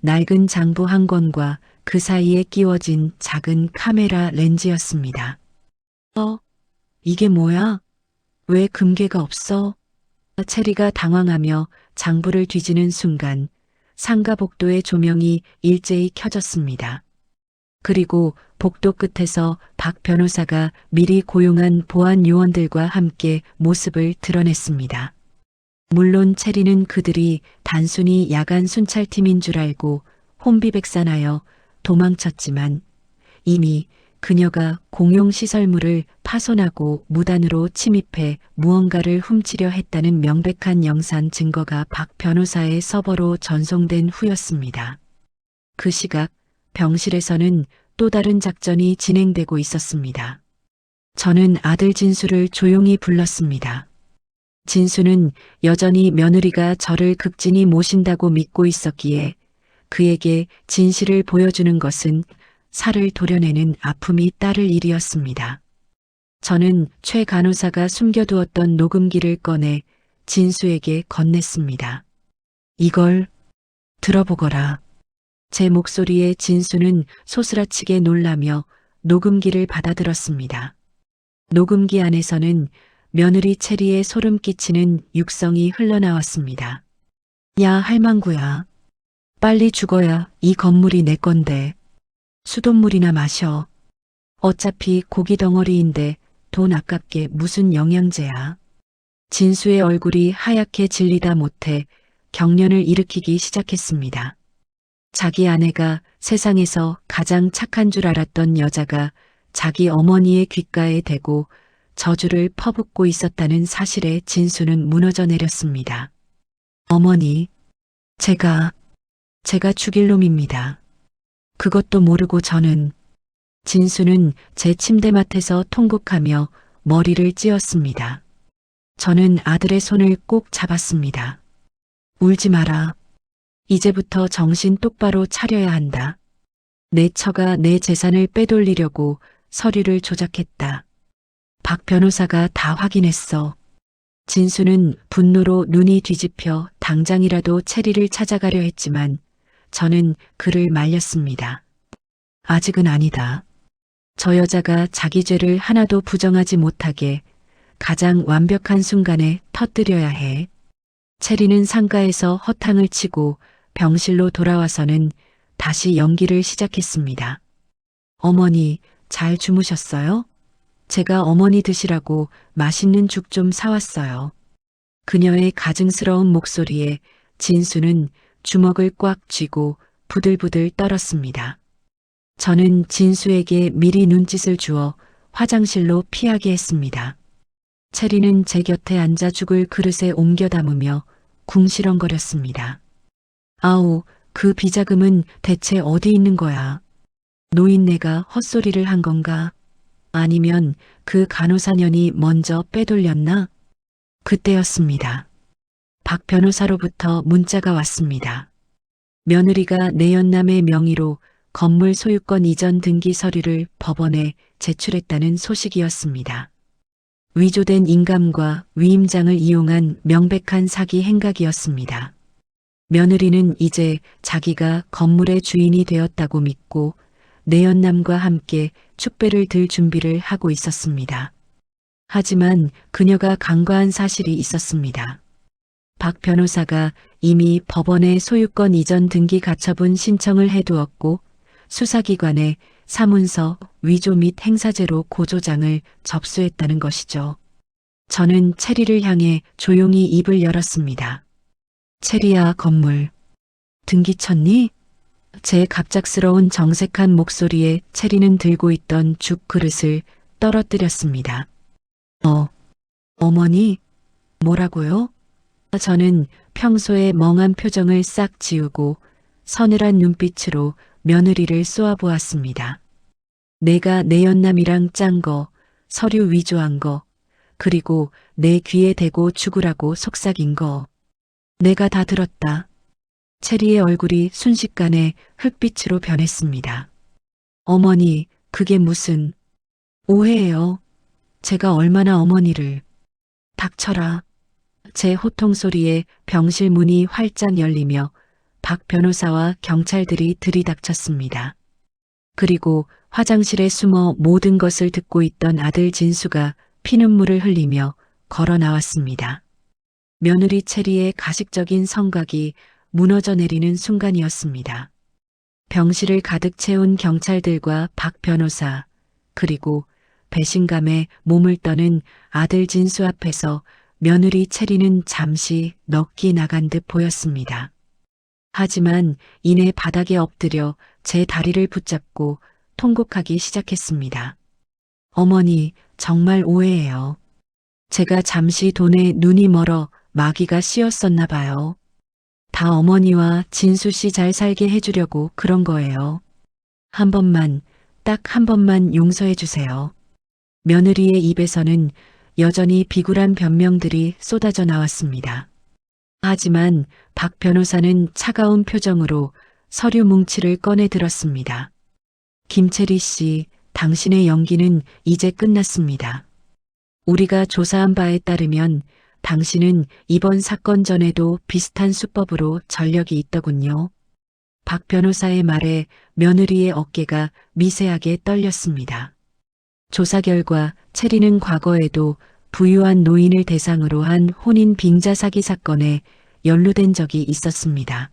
낡은 장부 한 권과 그 사이에 끼워진 작은 카메라 렌즈였습니다. 이게 뭐야? 왜 금괴가 없어? 체리가 당황하며 장부를 뒤지는 순간 상가 복도의 조명이 일제히 켜졌습니다. 그리고 복도 끝에서 박 변호사가 미리 고용한 보안 요원들과 함께 모습을 드러냈습니다. 물론 체리는 그들이 단순히 야간 순찰팀인 줄 알고 혼비백산하여 도망쳤지만 이미 그녀가 공용시설물을 파손하고 무단으로 침입해 무언가를 훔치려 했다는 명백한 영상 증거가 박 변호사의 서버로 전송된 후였습니다. 그 시각 병실에서는 또 다른 작전이 진행되고 있었습니다. 저는 아들 진수를 조용히 불렀습니다. 진수는 여전히 며느리가 저를 극진히 모신다고 믿고 있었기에 그에게 진실을 보여주는 것은 살을 도려내는 아픔이 따를 일이었습니다. 저는 최 간호사가 숨겨두었던 녹음기를 꺼내 진수에게 건넸습니다. 이걸 들어보거라. 제 목소리에 진수는 소스라치게 놀라며 녹음기를 받아들었습니다. 녹음기 안에서는 며느리 체리의 소름 끼치는 육성이 흘러나왔습니다. 야, 할망구야. 빨리 죽어야 이 건물이 내 건데. 수돗물이나 마셔. 어차피 고기 덩어리인데 돈 아깝게 무슨 영양제야. 진수의 얼굴이 하얗게 질리다 못해 경련을 일으키기 시작했습니다. 자기 아내가 세상에서 가장 착한 줄 알았던 여자가 자기 어머니의 귓가에 대고 저주를 퍼붓고 있었다는 사실에 진수는 무너져 내렸습니다. 어머니, 제가 죽일 놈입니다. 그것도 모르고 저는. 진수는 제 침대맡에서 통곡하며 머리를 찧었습니다. 저는 아들의 손을 꼭 잡았습니다. 울지 마라. 이제부터 정신 똑바로 차려야 한다. 내 처가 내 재산을 빼돌리려고 서류를 조작했다. 박 변호사가 다 확인했어. 진수는 분노로 눈이 뒤집혀 당장이라도 체리를 찾아가려 했지만 저는 그를 말렸습니다. 아직은 아니다. 저 여자가 자기 죄를 하나도 부정하지 못하게 가장 완벽한 순간에 터뜨려야 해. 체리는 상가에서 허탕을 치고 병실로 돌아와서는 다시 연기를 시작했습니다. 어머니, 잘 주무셨어요? 제가 어머니 드시라고 맛있는 죽 좀 사왔어요. 그녀의 가증스러운 목소리에 진수는 주먹을 꽉 쥐고 부들부들 떨었습니다. 저는 진수에게 미리 눈짓을 주어 화장실로 피하게 했습니다. 체리는 제 곁에 앉아 죽을 그릇에 옮겨 담으며 궁시렁거렸습니다. 아우, 그 비자금은 대체 어디 있는 거야? 노인네가 헛소리를 한 건가? 아니면 그 간호사년이 먼저 빼돌렸나? 그때였습니다. 박 변호사로부터 문자가 왔습니다. 며느리가 내연남의 명의로 건물 소유권 이전 등기 서류를 법원에 제출했다는 소식이었습니다. 위조된 인감과 위임장을 이용한 명백한 사기 행각이었습니다. 며느리는 이제 자기가 건물의 주인이 되었다고 믿고 내연남과 함께 축배를 들 준비를 하고 있었습니다. 하지만 그녀가 간과한 사실이 있었습니다. 박 변호사가 이미 법원에 소유권 이전 등기 가처분 신청을 해두었고 수사기관에 사문서 위조 및 행사죄로 고조장을 접수했다는 것이죠. 저는 체리를 향해 조용히 입을 열었습니다. 체리야, 건물 등기 쳤니? 제 갑작스러운 정색한 목소리에 체리는 들고 있던 죽 그릇을 떨어뜨렸습니다. 어머니, 뭐라고요? 저는 평소의 멍한 표정을 싹 지우고 서늘한 눈빛으로 며느리를 쏘아보았습니다. 내가 내연남이랑 짠 거, 서류 위조한 거, 그리고 내 귀에 대고 죽으라고 속삭인 거. 내가 다 들었다. 체리의 얼굴이 순식간에 흙빛으로 변했습니다. 어머니, 그게 무슨 오해예요. 제가 얼마나 어머니를. 닥쳐라. 제 호통 소리에 병실 문이 활짝 열리며 박 변호사와 경찰들이 들이닥쳤습니다. 그리고 화장실에 숨어 모든 것을 듣고 있던 아들 진수가 피눈물을 흘리며 걸어 나왔습니다. 며느리 체리의 가식적인 성각이 무너져 내리는 순간이었습니다. 병실을 가득 채운 경찰들과 박 변호사, 그리고 배신감에 몸을 떠는 아들 진수 앞에서 며느리 체리는 잠시 넋이 나간 듯 보였습니다. 하지만 이내 바닥에 엎드려 제 다리를 붙잡고 통곡하기 시작했습니다. 어머니, 정말 오해예요. 제가 잠시 돈에 눈이 멀어 마귀가 씌었었나 봐요. 다 어머니와 진수 씨 잘 살게 해주려고 그런 거예요. 한 번만, 딱 한 번만 용서해 주세요. 며느리의 입에서는 여전히 비굴한 변명들이 쏟아져 나왔습니다. 하지만 박 변호사는 차가운 표정으로 서류 뭉치를 꺼내 들었습니다. 김체리 씨, 당신의 연기는 이제 끝났습니다. 우리가 조사한 바에 따르면 당신은 이번 사건 전에도 비슷한 수법으로 전력이 있더군요. 박 변호사의 말에 며느리의 어깨가 미세하게 떨렸습니다. 조사 결과 체리는 과거에도 부유한 노인을 대상으로 한 혼인 빙자 사기 사건에 연루된 적이 있었습니다.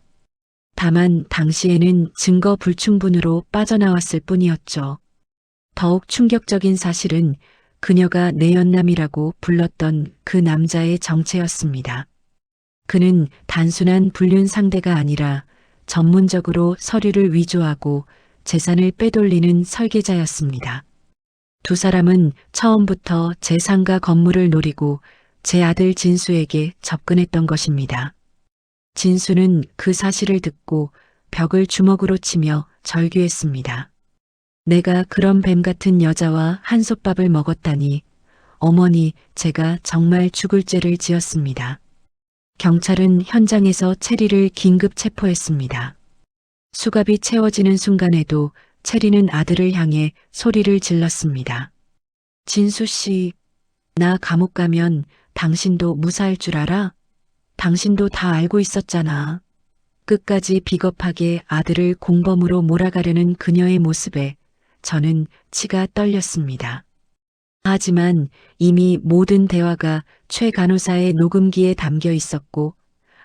다만 당시에는 증거 불충분으로 빠져나왔을 뿐이었죠. 더욱 충격적인 사실은 그녀가 내연남이라고 불렀던 그 남자의 정체였습니다. 그는 단순한 불륜 상대가 아니라 전문적으로 서류를 위조하고 재산을 빼돌리는 설계자였습니다. 두 사람은 처음부터 제 상가 건물을 노리고 제 아들 진수에게 접근했던 것입니다. 진수는 그 사실을 듣고 벽을 주먹으로 치며 절규했습니다. 내가 그런 뱀 같은 여자와 한솥밥을 먹었다니, 어머니, 제가 정말 죽을 죄를 지었습니다. 경찰은 현장에서 체리를 긴급 체포했습니다. 수갑이 채워지는 순간에도 체리는 아들을 향해 소리를 질렀습니다. 진수 씨, 나 감옥 가면 당신도 무사할 줄 알아? 당신도 다 알고 있었잖아. 끝까지 비겁하게 아들을 공범으로 몰아가려는 그녀의 모습에 저는 치가 떨렸습니다. 하지만 이미 모든 대화가 최 간호사의 녹음기에 담겨 있었고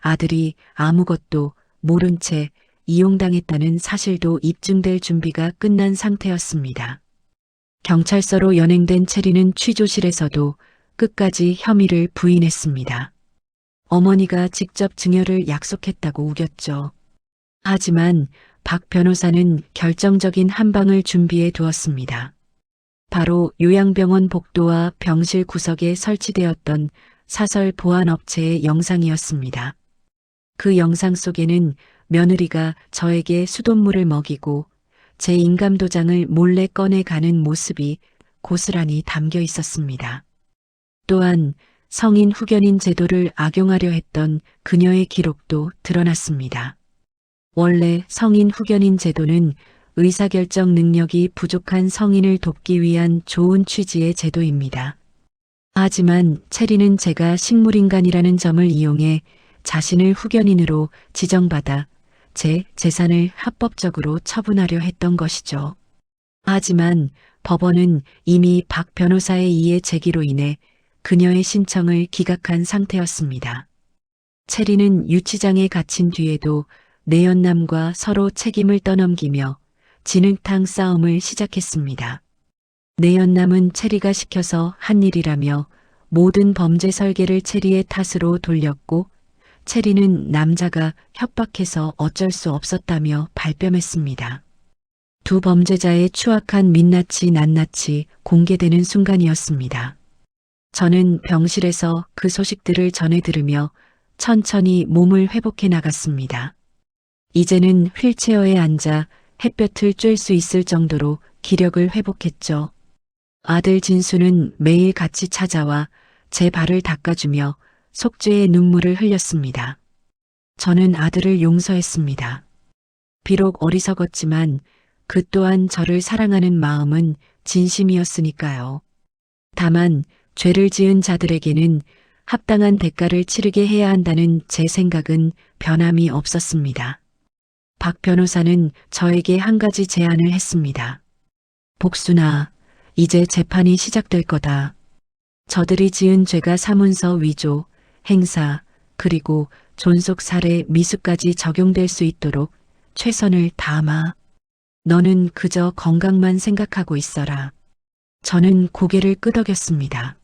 아들이 아무것도 모른 채 이용당했다는 사실도 입증될 준비가 끝난 상태였습니다. 경찰서로 연행된 체리는 취조실에서도 끝까지 혐의를 부인했습니다. 어머니가 직접 증여를 약속했다고 우겼죠. 하지만 박 변호사는 결정적인 한 방을 준비해 두었습니다. 바로 요양병원 복도와 병실 구석에 설치되었던 사설 보안업체의 영상이었습니다. 그 영상 속에는 며느리가 저에게 수돗물을 먹이고 제 인감도장을 몰래 꺼내가는 모습이 고스란히 담겨 있었습니다. 또한 성인 후견인 제도를 악용하려 했던 그녀의 기록도 드러났습니다. 원래 성인 후견인 제도는 의사결정 능력이 부족한 성인을 돕기 위한 좋은 취지의 제도입니다. 하지만 체리는 제가 식물인간이라는 점을 이용해 자신을 후견인으로 지정받아 제 재산을 합법적으로 처분하려 했던 것이죠. 하지만 법원은 이미 박 변호사의 이해 제기로 인해 그녀의 신청을 기각한 상태였습니다. 체리는 유치장에 갇힌 뒤에도 내연남과 서로 책임을 떠넘기며 진흙탕 싸움을 시작했습니다. 내연남은 체리가 시켜서 한 일이라며 모든 범죄 설계를 체리의 탓으로 돌렸고 체리는 남자가 협박해서 어쩔 수 없었다며 발뺌했습니다. 두 범죄자의 추악한 민낯이 낱낱이 공개되는 순간이었습니다. 저는 병실에서 그 소식들을 전해 들으며 천천히 몸을 회복해 나갔습니다. 이제는 휠체어에 앉아 햇볕을 쬐을 수 있을 정도로 기력을 회복했죠. 아들 진수는 매일 같이 찾아와 제 발을 닦아주며 속죄의 눈물을 흘렸습니다. 저는 아들을 용서했습니다. 비록 어리석었지만 그 또한 저를 사랑하는 마음은 진심이었으니까요. 다만 죄를 지은 자들에게는 합당한 대가를 치르게 해야 한다는 제 생각은 변함이 없었습니다. 박 변호사는 저에게 한 가지 제안을 했습니다. 복순아, 이제 재판이 시작될 거다. 저들이 지은 죄가 사문서 위조, 행사, 그리고 존속 살해 미수까지 적용될 수 있도록 최선을 다하마. 너는 그저 건강만 생각하고 있어라. 저는 고개를 끄덕였습니다.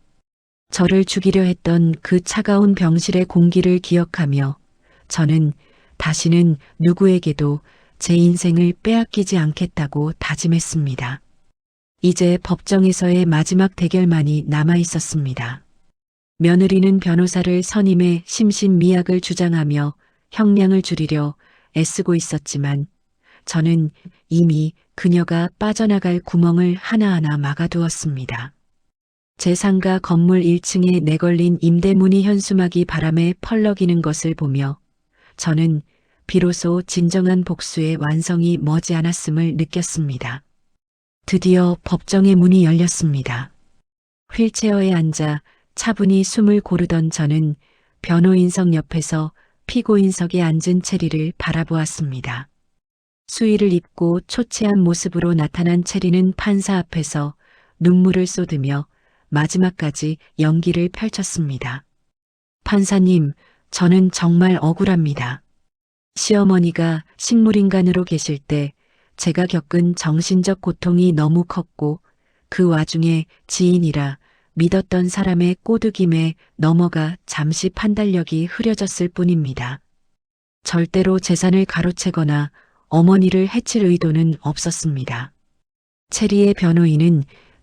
저를 죽이려 했던 그 차가운 병실의 공기를 기억하며 저는 다시는 누구에게도 제 인생을 빼앗기지 않겠다고 다짐했습니다. 이제 법정에서의 마지막 대결만이 남아 있었습니다. 며느리는 변호사를 선임해 심신미약을 주장하며 형량을 줄이려 애쓰고 있었지만 저는 이미 그녀가 빠져나갈 구멍을 하나하나 막아두었습니다. 제 상가 건물 1층에 내걸린 임대문이 현수막이 바람에 펄럭이는 것을 보며 저는 비로소 진정한 복수의 완성이 머지않았음을 느꼈습니다. 드디어 법정의 문이 열렸습니다. 휠체어에 앉아 차분히 숨을 고르던 저는 변호인석 옆에서 피고인석에 앉은 체리를 바라보았습니다. 수의를 입고 초췌한 모습으로 나타난 체리는 판사 앞에서 눈물을 쏟으며 마지막까지 연기를 펼쳤습니다. 판사님, 저는 정말 억울합니다. 시어머니가 식물인간으로 계실 때 제가 겪은 정신적 고통이 너무 컸고 그 와중에 지인이라 믿었던 사람의 꼬드김에 넘어가 잠시 판단력이 흐려졌을 뿐입니다. 절대로 재산을 가로채거나 어머니를 해칠 의도는 없었습니다. 체리의 변호인은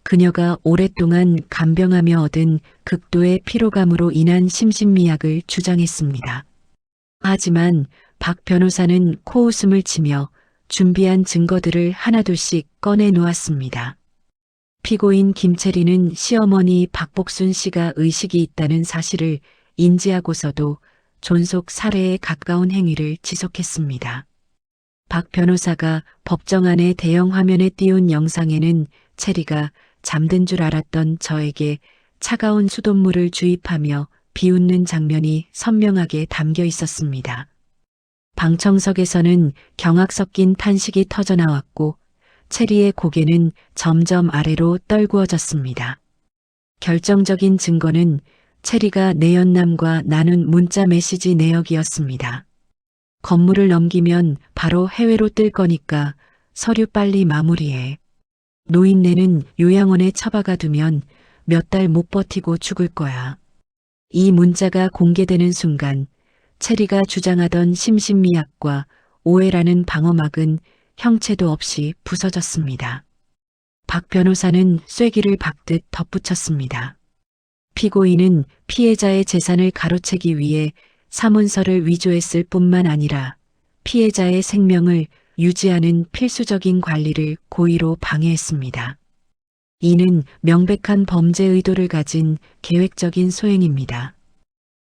그녀가 오랫동안 간병하며 얻은 극도의 피로감으로 인한 심신미약을 주장했습니다. 하지만 박 변호사는 코웃음을 치며 준비한 증거들을 하나둘씩 꺼내 놓았습니다. 피고인 김체리는 시어머니 박복순 씨가 의식이 있다는 사실을 인지하고서도 존속 살해에 가까운 행위를 지속했습니다. 박 변호사가 법정 안의 대형 화면에 띄운 영상에는 체리가 잠든 줄 알았던 저에게 차가운 수돗물을 주입하며 비웃는 장면이 선명하게 담겨 있었습니다. 방청석에서는 경악 섞인 탄식이 터져나왔고 체리의 고개는 점점 아래로 떨구어졌습니다. 결정적인 증거는 체리가 내연남과 나눈 문자 메시지 내역이었습니다. 건물을 넘기면 바로 해외로 뜰 거니까 서류 빨리 마무리해. 노인네는 요양원에 처박아 두면 몇 달 못 버티고 죽을 거야. 이 문자가 공개되는 순간 체리가 주장하던 심신미약과 오해라는 방어막은 형체도 없이 부서졌습니다. 박 변호사는 쐐기를 박듯 덧붙였습니다. 피고인은 피해자의 재산을 가로채기 위해 사문서를 위조했을 뿐만 아니라 피해자의 생명을 유지하는 필수적인 관리를 고의로 방해했습니다. 이는 명백한 범죄 의도를 가진 계획적인 소행입니다.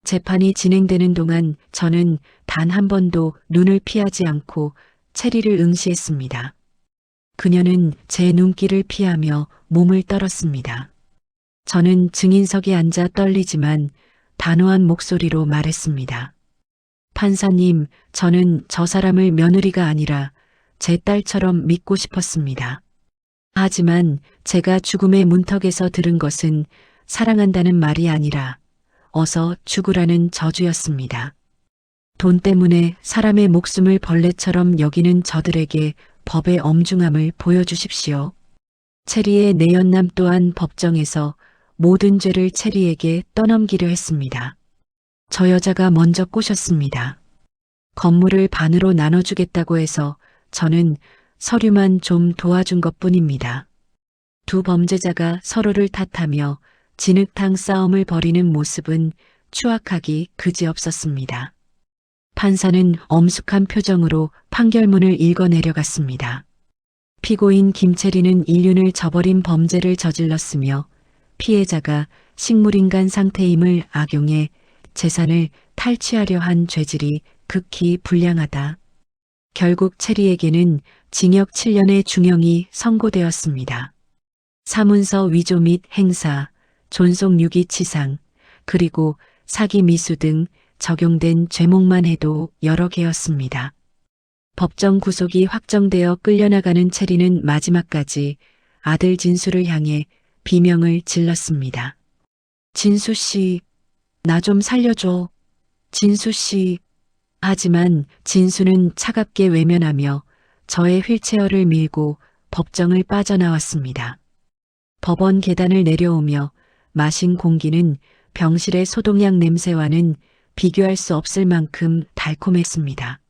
재판이 진행되는 동안 저는 단 한 번도 눈을 피하지 않고 체리를 응시했습니다. 그녀는 제 눈길을 피하며 몸을 떨었습니다. 저는 증인석에 앉아 떨리지만 단호한 목소리로 말했습니다. 판사님, 저는 저 사람을 며느리가 아니라 제 딸처럼 믿고 싶었습니다. 하지만 제가 죽음의 문턱에서 들은 것은 사랑한다는 말이 아니라 어서 죽으라는 저주였습니다. 돈 때문에 사람의 목숨을 벌레처럼 여기는 저들에게 법의 엄중함을 보여주십시오. 체리의 내연남 또한 법정에서 모든 죄를 체리에게 떠넘기려 했습니다. 저 여자가 먼저 꼬셨습니다. 건물을 반으로 나눠주겠다고 해서 저는 서류만 좀 도와준 것뿐입니다. 두 범죄자가 서로를 탓하며 진흙탕 싸움을 벌이는 모습은 추악하기 그지없었습니다. 판사는 엄숙한 표정으로 판결문을 읽어내려갔습니다. 피고인 김체리는 인륜을 저버린 범죄를 저질렀으며 피해자가 식물인간 상태임을 악용해 재산을 탈취하려 한 죄질이 극히 불량하다. 결국 체리에게는 징역 7년의 중형이 선고되었습니다. 사문서 위조 및 행사, 존속유기치상, 그리고 사기 미수 등 적용된 죄목만 해도 여러 개였습니다. 법정 구속이 확정되어 끌려나가는 체리는 마지막까지 아들 진수를 향해 비명을 질렀습니다. 진수 씨, 나 좀 살려줘. 진수 씨. 하지만 진수는 차갑게 외면하며 저의 휠체어를 밀고 법정을 빠져나왔습니다. 법원 계단을 내려오며 마신 공기는 병실의 소독약 냄새와는 비교할 수 없을 만큼 달콤했습니다.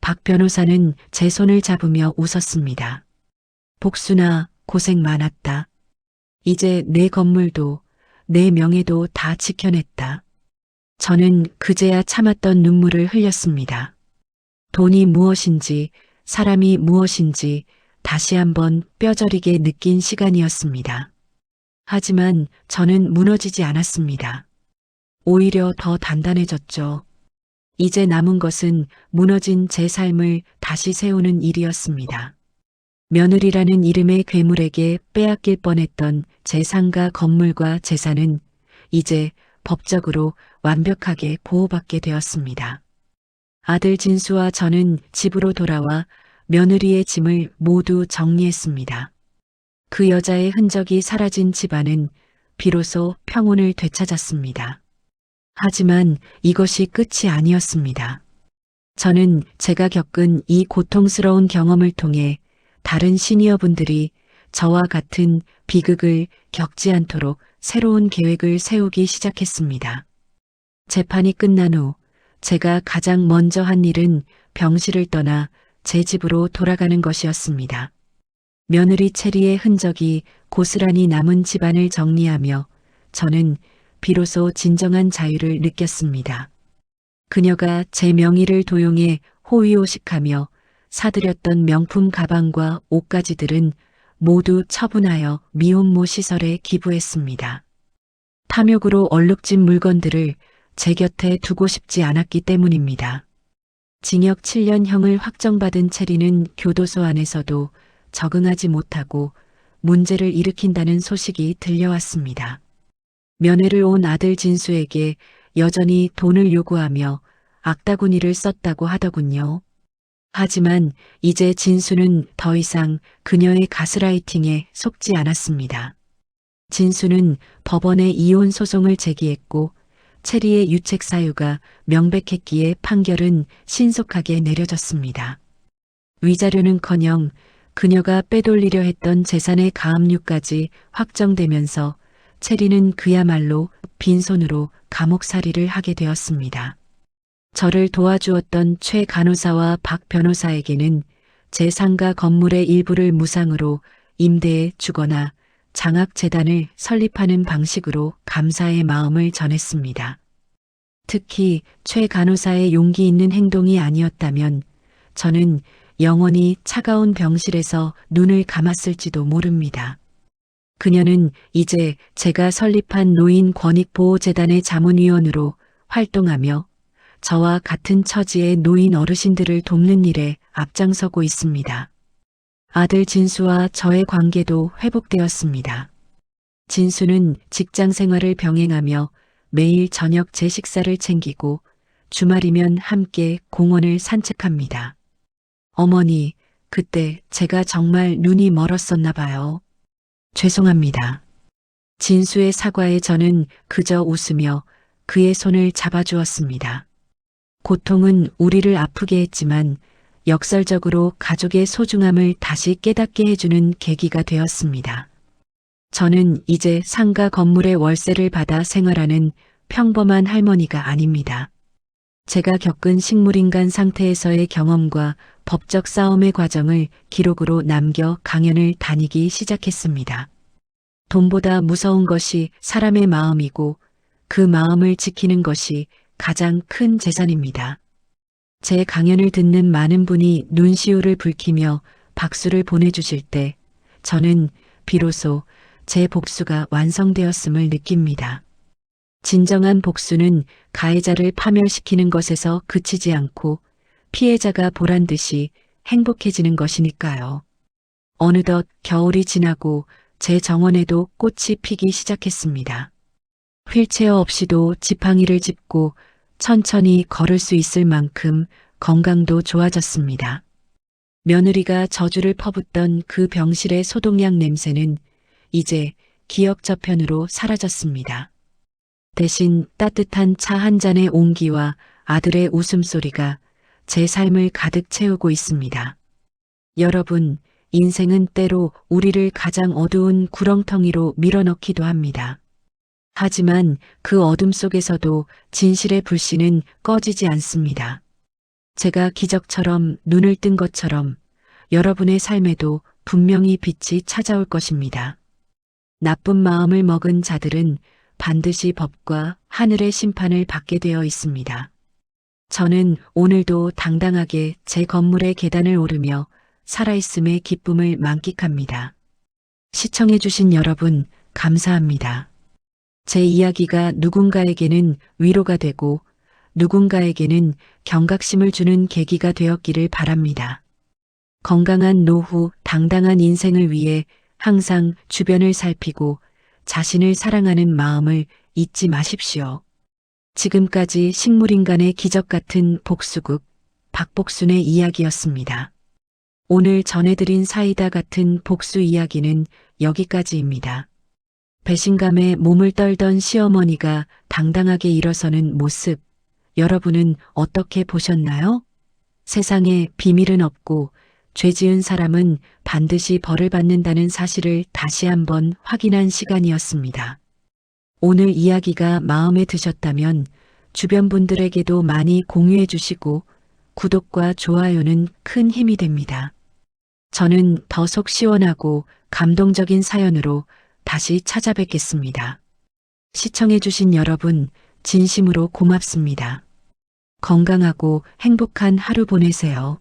박 변호사는 제 손을 잡으며 웃었습니다. 복순아, 고생 많았다. 이제 내 건물도 내 명예도 다 지켜냈다. 저는 그제야 참았던 눈물을 흘렸습니다. 돈이 무엇인지, 사람이 무엇인지 다시 한번 뼈저리게 느낀 시간이었습니다. 하지만 저는 무너지지 않았습니다. 오히려 더 단단해졌죠. 이제 남은 것은 무너진 제 삶을 다시 세우는 일이었습니다. 며느리라는 이름의 괴물에게 빼앗길 뻔했던 제 상가 건물과 재산은 이제 법적으로 완벽하게 보호받게 되었습니다. 아들 진수와 저는 집으로 돌아와 며느리의 짐을 모두 정리했습니다. 그 여자의 흔적이 사라진 집안은 비로소 평온을 되찾았습니다. 하지만 이것이 끝이 아니었습니다. 저는 제가 겪은 이 고통스러운 경험을 통해 다른 시니어분들이 저와 같은 비극을 겪지 않도록 새로운 계획을 세우기 시작했습니다. 재판이 끝난 후 제가 가장 먼저 한 일은 병실을 떠나 제 집으로 돌아가는 것이었습니다. 며느리 체리의 흔적이 고스란히 남은 집안을 정리하며 저는 비로소 진정한 자유를 느꼈습니다. 그녀가 제 명의를 도용해 호의호식하며 사들였던 명품 가방과 옷가지들은 모두 처분하여 미혼모 시설에 기부했습니다. 탐욕으로 얼룩진 물건들을 제 곁에 두고 싶지 않았기 때문입니다. 징역 7년형을 확정받은 체리는 교도소 안에서도 적응하지 못하고 문제를 일으킨다는 소식이 들려왔습니다. 면회를 온 아들 진수에게 여전히 돈을 요구하며 악다구니를 썼다고 하더군요. 하지만 이제 진수는 더 이상 그녀의 가스라이팅에 속지 않았습니다. 진수는 법원에 이혼 소송을 제기했고 체리의 유책 사유가 명백했기에 판결은 신속하게 내려졌습니다. 위자료는커녕 그녀가 빼돌리려 했던 재산의 가압류까지 확정되면서 체리는 그야말로 빈손으로 감옥살이를 하게 되었습니다. 저를 도와주었던 최 간호사와 박 변호사에게는 제 상가 건물의 일부를 무상으로 임대해 주거나 장학재단을 설립하는 방식으로 감사의 마음을 전했습니다. 특히 최 간호사의 용기 있는 행동이 아니었다면 저는 영원히 차가운 병실에서 눈을 감았을지도 모릅니다. 그녀는 이제 제가 설립한 노인권익보호재단의 자문위원으로 활동하며 저와 같은 처지의 노인 어르신들을 돕는 일에 앞장서고 있습니다. 아들 진수와 저의 관계도 회복되었습니다. 진수는 직장 생활을 병행하며 매일 저녁 제 식사를 챙기고 주말이면 함께 공원을 산책합니다. 어머니, 그때 제가 정말 눈이 멀었었나 봐요. 죄송합니다. 진수의 사과에 저는 그저 웃으며 그의 손을 잡아주었습니다. 고통은 우리를 아프게 했지만 역설적으로 가족의 소중함을 다시 깨닫게 해주는 계기가 되었습니다. 저는 이제 상가 건물의 월세를 받아 생활하는 평범한 할머니가 아닙니다. 제가 겪은 식물인간 상태에서의 경험과 법적 싸움의 과정을 기록으로 남겨 강연을 다니기 시작했습니다. 돈보다 무서운 것이 사람의 마음이고 그 마음을 지키는 것이 가장 큰 재산입니다. 제 강연을 듣는 많은 분이 눈시울을 붉히며 박수를 보내주실 때 저는 비로소 제 복수가 완성되었음을 느낍니다. 진정한 복수는 가해자를 파멸시키는 것에서 그치지 않고 피해자가 보란 듯이 행복해지는 것이니까요. 어느덧 겨울이 지나고 제 정원에도 꽃이 피기 시작했습니다. 휠체어 없이도 지팡이를 짚고 천천히 걸을 수 있을 만큼 건강도 좋아졌습니다. 며느리가 저주를 퍼붓던 그 병실의 소독약 냄새는 이제 기억 저편으로 사라졌습니다. 대신 따뜻한 차 한 잔의 온기와 아들의 웃음소리가 제 삶을 가득 채우고 있습니다. 여러분, 인생은 때로 우리를 가장 어두운 구렁텅이로 밀어넣기도 합니다. 하지만 그 어둠 속에서도 진실의 불씨는 꺼지지 않습니다. 제가 기적처럼 눈을 뜬 것처럼 여러분의 삶에도 분명히 빛이 찾아올 것입니다. 나쁜 마음을 먹은 자들은 반드시 법과 하늘의 심판을 받게 되어 있습니다. 저는 오늘도 당당하게 제 건물의 계단을 오르며 살아있음의 기쁨을 만끽합니다. 시청해주신 여러분, 감사합니다. 제 이야기가 누군가에게는 위로가 되고 누군가에게는 경각심을 주는 계기가 되었기를 바랍니다. 건강한 노후, 당당한 인생을 위해 항상 주변을 살피고 자신을 사랑하는 마음을 잊지 마십시오. 지금까지 식물인간의 기적 같은 복수극 박복순의 이야기였습니다. 오늘 전해드린 사이다 같은 복수 이야기는 여기까지입니다. 배신감에 몸을 떨던 시어머니가 당당하게 일어서는 모습, 여러분은 어떻게 보셨나요? 세상에 비밀은 없고 죄 지은 사람은 반드시 벌을 받는다는 사실을 다시 한번 확인한 시간이었습니다. 오늘 이야기가 마음에 드셨다면 주변 분들에게도 많이 공유해 주시고 구독과 좋아요는 큰 힘이 됩니다. 저는 더 속 시원하고 감동적인 사연으로 다시 찾아뵙겠습니다. 시청해 주신 여러분 진심으로 고맙습니다. 건강하고 행복한 하루 보내세요.